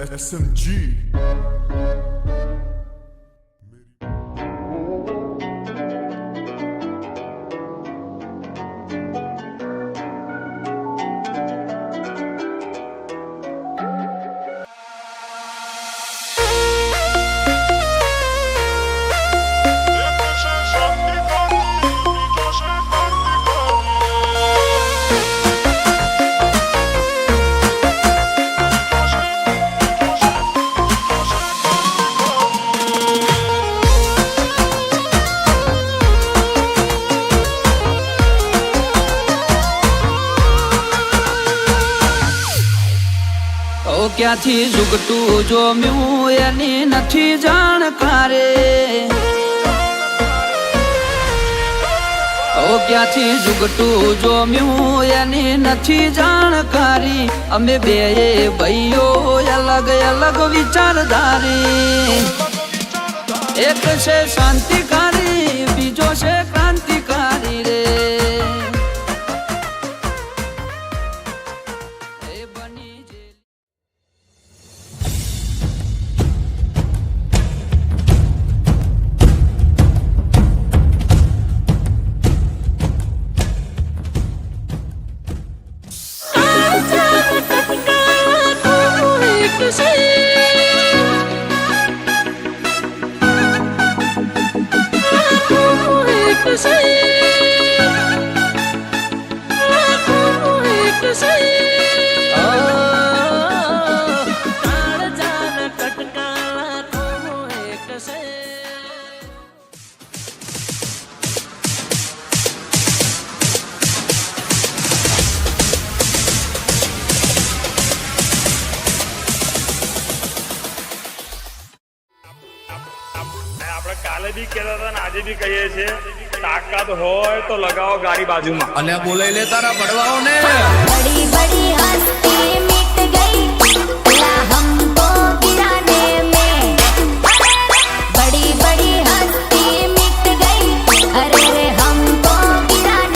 SMG. ક્યાંથી ઝુકટું જોમ્યું એની નથી જાણકારી. ક્યાંથી ઝુકટું જોમ્યું એની નથી જાણકારી. અમે બે ભાઈઓ અલગ અલગ વિચારધારી. એક છે શાંતિકારી, બીજો છે ક્રાંતિકારી રે. કાલે બી કહેતા હતા ને આજે બી કહીએ છીએ, તાકાત હોય તો લગાવો ગાડી બાજુમાં. અલ્યા બોલાઈ લે તારા પડવાઓ ને. બડી બડી હસ્તી